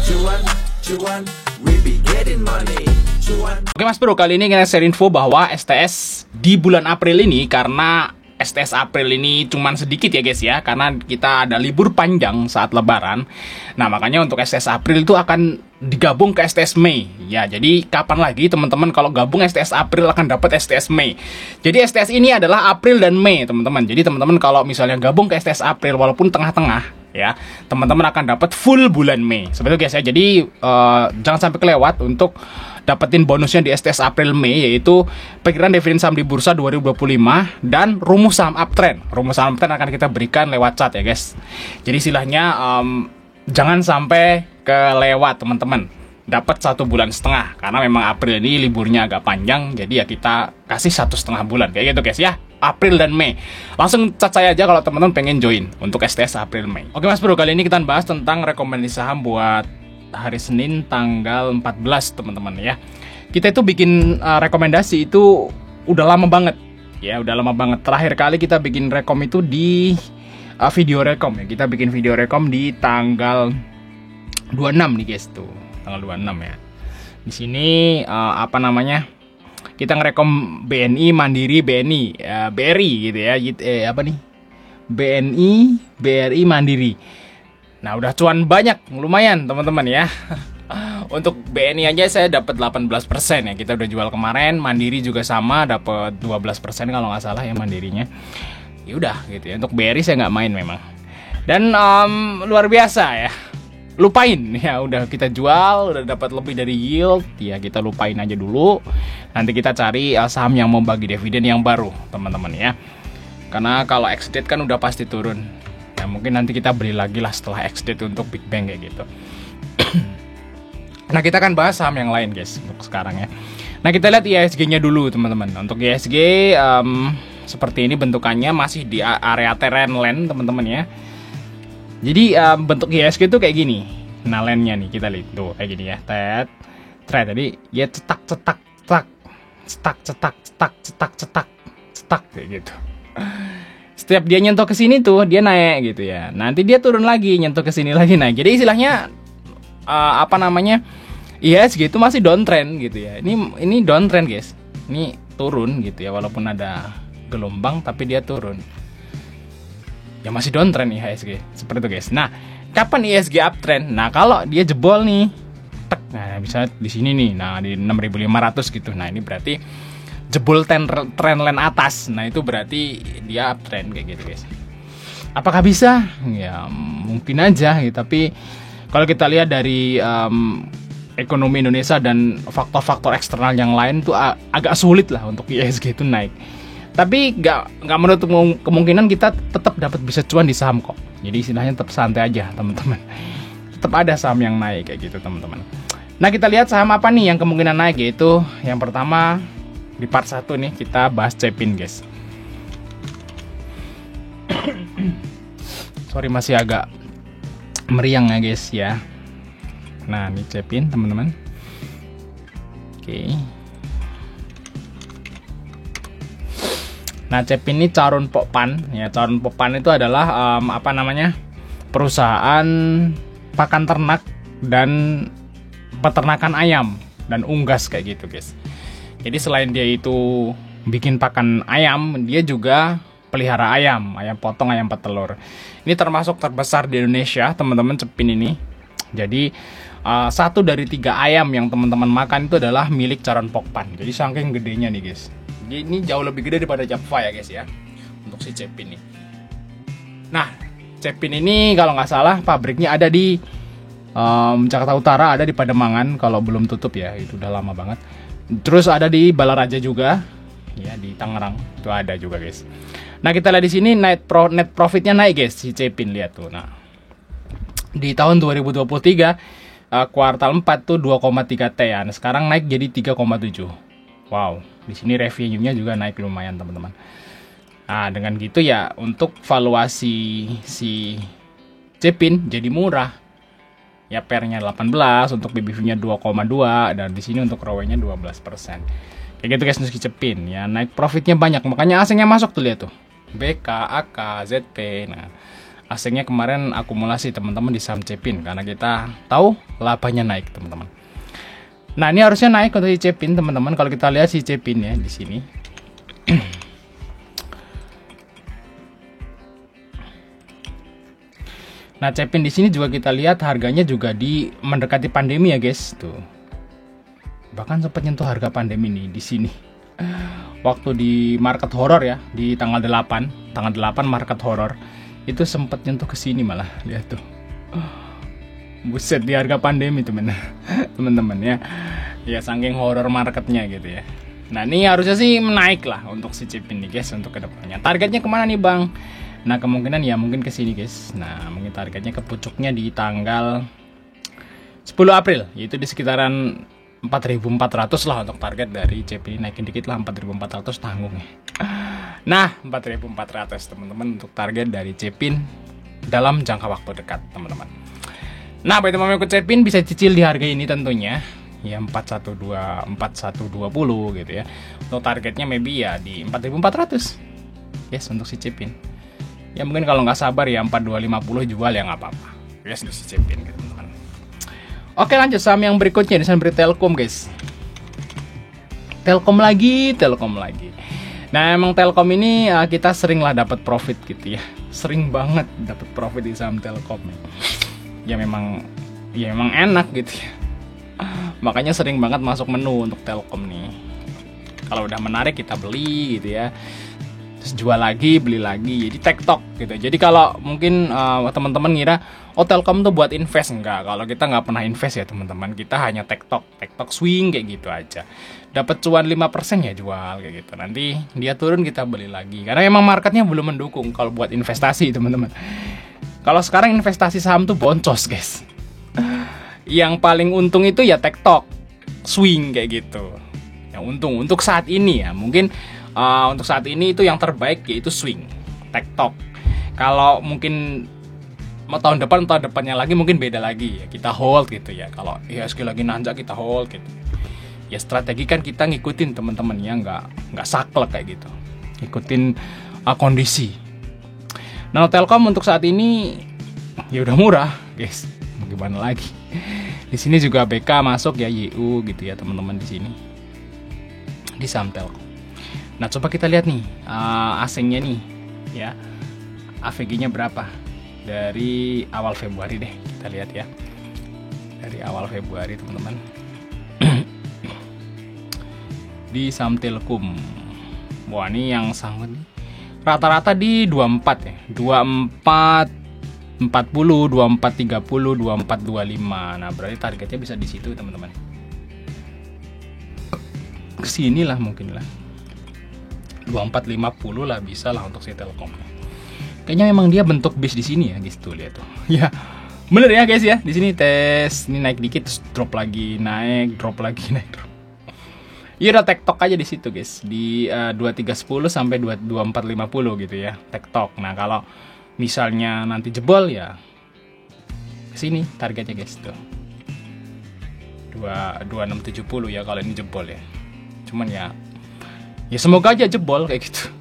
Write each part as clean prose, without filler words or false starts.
Cuan, cuan, we be getting money. Cuan. Oke Mas Bro, kali ini kita share info bahwa STS di bulan April ini, karena STS April ini cuman sedikit ya guys ya, karena kita ada libur panjang saat lebaran. Nah makanya untuk STS April itu akan digabung ke STS Mei. Ya jadi kapan lagi teman-teman kalau gabung STS April akan dapat STS Mei. Jadi STS ini adalah April dan Mei teman-teman. Jadi teman-teman kalau misalnya gabung ke STS April walaupun tengah-tengah ya, teman-teman akan dapat full bulan Mei. Seperti itu guys ya. Jadi jangan sampai kelewat untuk dapetin bonusnya di STS April Mei, yaitu perkiraan dividen saham di bursa 2025 dan rumus saham uptrend. Rumus saham uptrend akan kita berikan lewat chat ya guys. Jadi istilahnya jangan sampai kelewat teman-teman. Dapat 1,5 bulan karena memang April ini liburnya agak panjang, jadi ya kita kasih 1,5 bulan kayak gitu guys ya. April dan Mei. Langsung chat saya aja kalau teman-teman pengen join untuk STS April Mei. Oke Mas Bro, kali ini kita bahas tentang rekomendasi saham buat hari Senin tanggal 14 teman-teman ya. Kita itu bikin rekomendasi itu udah lama banget ya, udah lama banget. Terakhir kali kita bikin rekom itu di video rekom ya. Kita bikin video rekom di tanggal 26 nih guys tuh, tanggal 26 ya. Di sini apa namanya? Kita ngerekom BNI, Mandiri, BNI, BRI gitu ya. Apa nih? BNI, BRI, Mandiri. Nah udah cuan banyak, lumayan teman-teman ya. Untuk BNI aja saya dapat 18% ya, kita udah jual kemarin. Mandiri juga sama, dapat 12% kalau nggak salah ya mandirinya. Ya udah gitu ya. Untuk BRI saya nggak main memang. Dan luar biasa ya. Lupain ya, udah kita jual, udah dapat lebih dari yield. Ya kita lupain aja dulu. Nanti kita cari saham yang mau bagi dividen yang baru teman-teman ya. Karena kalau ex-date kan udah pasti turun. Ya mungkin nanti kita beli lagi lah setelah ex-date untuk Big Bang kayak gitu. Nah kita akan bahas saham yang lain guys untuk sekarang ya. Nah kita lihat IHSG-nya dulu teman-teman. Untuk IHSG seperti ini bentukannya, masih di area trendline teman-teman ya. Jadi bentuk IHSG itu kayak gini. Nah line-nya nih kita lihat tuh kayak gini ya. Trend tadi ya cetak kayak gitu. Setiap dia nyentuh ke sini tuh dia naik gitu ya. Nanti dia turun lagi, nyentuh ke sini lagi naik. Jadi istilahnya apa namanya? IHSG itu masih downtrend gitu ya. Ini downtrend guys. Ini turun gitu ya, walaupun ada gelombang tapi dia turun. Ya masih downtrend IHSG. Seperti itu guys. Nah, kapan IHSG uptrend? Nah, kalau dia jebol nih. Nah, bisa di sini nih. Nah, di 6.500 gitu. Nah, ini berarti jebol trendline atas. Nah itu berarti dia uptrend kayak gitu guys. Apakah bisa? Ya mungkin aja gitu. Tapi kalau kita lihat dari ekonomi Indonesia dan faktor-faktor eksternal yang lain tuh agak sulit lah untuk IHSG itu naik. Tapi nggak menutup kemungkinan kita tetap dapat bisa cuan di saham kok. Jadi istilahnya tetap santai aja teman-teman. Tetap ada saham yang naik kayak gitu teman-teman. Nah kita lihat saham apa nih yang kemungkinan naik, yaitu yang pertama di part 1 nih kita bahas Cepin guys. Sorry masih agak meriang ya guys ya. Nah ini Cepin teman-teman. Oke. Nah Cepin ini Carun Pokpan ya. Carun Pokpan itu adalah apa namanya, perusahaan pakan ternak dan peternakan ayam dan unggas kayak gitu guys. Jadi selain dia itu bikin pakan ayam, dia juga pelihara ayam potong, ayam petelur. Ini termasuk terbesar di Indonesia teman-teman Cepin ini. Jadi 1 dari 3 ayam yang teman-teman makan itu adalah milik Carun Pokpan. Jadi saking gedenya nih guys. Jadi ini jauh lebih gede daripada Japfa ya guys ya, untuk si Cepin ini. Nah Cepin ini kalau nggak salah pabriknya ada di Jakarta Utara, ada di Pademangan kalau belum tutup ya, itu udah lama banget. Terus ada di Balaraja juga, ya di Tangerang itu ada juga guys. Nah kita lihat di sini net profitnya naik guys si Cepin, lihat tuh. Nah di tahun 2023 kuartal 4 tuh 2,3 T ya. Nah, sekarang naik jadi 3,7. Wow, di sini revenue-nya juga naik lumayan teman-teman. Nah dengan gitu ya untuk valuasi si Cepin jadi murah. Ya pernya 18, untuk BBV-nya 2,2, dan di sini untuk ROE-nya 12%. Kayak gitu guys untuk Cepin ya, naik profitnya banyak, makanya asingnya masuk tuh, lihat tuh. BK, AK, ZP. Nah, Asingnya kemarin akumulasi teman-teman di saham Cepin karena kita tahu labanya naik teman-teman. Nah ini harusnya naik untuk si Cepin teman-teman. Kalau kita lihat si Cepin ya di sini. Nah Cepin di sini juga kita lihat harganya juga di mendekati pandemi ya guys tuh. Bahkan sempat nyentuh harga pandemi nih di sini. Waktu di market horror ya di tanggal 8 market horror itu sempat nyentuh ke sini malah lihat tuh. Buset di harga pandemi teman-teman ya. Ya saking horror marketnya gitu ya. Nah ini harusnya sih menaik lah untuk si Cepin nih guys untuk kedepannya. Targetnya kemana nih bang? Nah kemungkinan ya mungkin ke sini guys. Nah mungkin targetnya ke pucuknya di tanggal 10 April yaitu di sekitaran 4.400 lah untuk target dari Cepin. Naikin dikit lah 4.400 tanggung ya. Nah 4.400 teman-teman untuk target dari Cepin dalam jangka waktu dekat teman-teman. Nah bagi teman-teman ikut Cepin bisa cicil di harga ini tentunya ya 412 4120 gitu ya. Untuk targetnya maybe ya di 4.400 yes untuk si Cepin. Ya mungkin kalau nggak sabar ya 4250 jual ya nggak apa-apa. Yes untuk si Cepin gitu teman-teman. Oke lanjut saham yang berikutnya di saham Telkom guys. Telkom lagi. Nah emang Telkom ini kita sering lah dapat profit gitu ya. Sering banget dapat profit di saham Telkom. Ya memang enak gitu ya. Makanya sering banget masuk menu untuk Telkom nih. Kalau udah menarik kita beli gitu ya. Terus jual lagi, beli lagi. Jadi tektok gitu. Jadi kalau mungkin teman-teman ngira oh Telkom tuh buat invest, enggak. Kalau kita nggak pernah invest ya teman-teman. Kita hanya tektok swing kayak gitu aja. Dapat cuan 5% ya jual kayak gitu. Nanti dia turun kita beli lagi. Karena emang marketnya belum mendukung kalau buat investasi teman-teman. Kalau sekarang investasi saham tuh boncos guys. Yang paling untung itu ya tektok swing kayak gitu. Yang untung untuk saat ini ya. Mungkin untuk saat ini itu yang terbaik yaitu swing, tektok. Kalau mungkin mau tahun depannya lagi mungkin beda lagi ya. Kita hold gitu ya. Kalau IHSG lagi nanjak kita hold gitu. Ya strategi kan kita ngikutin teman-teman ya, nggak saklek kayak gitu. Ikutin kondisi. Nah Telkom untuk saat ini ya udah murah guys. Mau gimana lagi? Di sini juga BK masuk ya YU gitu ya teman-teman di sini. Di saham Telkom. Nah coba kita lihat nih asingnya nih ya AVG-nya berapa dari awal Februari deh kita lihat ya dari awal Februari teman-teman. Di saham Telkom wah ini yang sangat rata-rata di 24 ya 24 40 24 30 24 25. Nah berarti targetnya bisa di situ teman-teman. Kesini lah mungkin lah 2450 lah bisa lah untuk si Telkom. Kayaknya memang dia bentuk bis di sini ya guys tuh lihat tuh. Ya bener ya guys ya di sini tes ini naik dikit drop lagi naik drop lagi naik drop. Iya udah tektok aja di situ guys di 2310 sampai 2450 gitu ya tektok. Nah kalau misalnya nanti jebol ya kesini targetnya guys tuh 2670 ya kalau ini jebol ya. Cuman ya semoga aja jebol kayak gitu.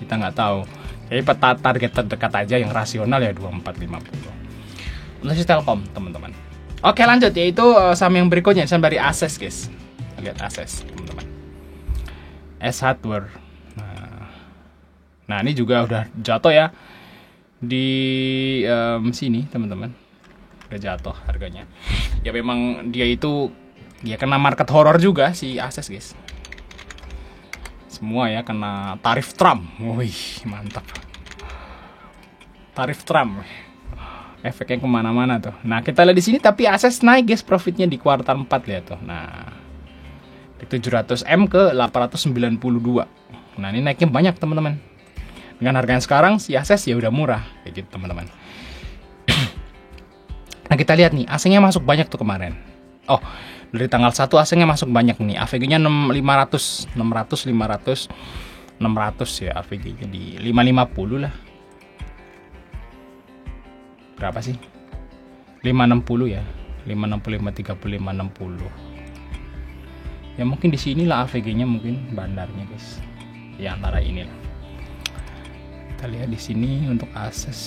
Kita nggak tahu. Jadi peta target terdekat aja yang rasional ya 2450. Untuk si Telkom teman-teman. Oke lanjut yaitu saham yang berikutnya saham dari Ases guys. Lihat Ases teman-teman. S Hardware. Nah ini juga udah jatuh ya di sini teman-teman. Udah jatuh harganya. Ya memang dia itu ya kena market horror juga si Ases guys. Semua ya kena tarif Trump. Wih mantap. Tarif Trump. Efeknya kemana-mana tuh. Nah kita lihat di sini tapi Ases naik guys profitnya di kuartal 4 lihat tuh. Nah dari 700M ke 892. Nah ini naiknya banyak teman-teman. Dengan harga yang sekarang si Ases ya udah murah kayak gitu teman-teman. Nah kita lihat nih asingnya masuk banyak tuh kemarin. Oh dari tanggal 1 asingnya masuk banyak nih. AVG-nya 500 ya AVG-nya di 550 lah. Berapa sih? 560 ya. 565 30 560. Ya mungkin di sinilah AVG-nya mungkin bandarnya guys. Di antara ini lah. Kita lihat di sini untuk Ases.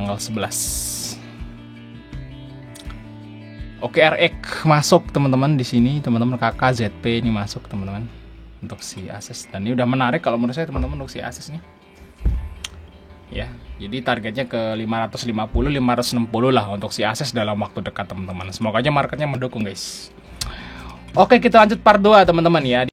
tanggal 11. Oke, RX masuk teman-teman di sini, teman-teman. KKZP ini masuk teman-teman untuk si Asus, dan ini udah menarik kalau menurut saya teman-teman untuk si Asus nih. Ya, jadi targetnya ke 550 560 lah untuk si Asus dalam waktu dekat teman-teman. Semoga aja marketnya mendukung guys. Oke, kita lanjut part 2 teman-teman ya.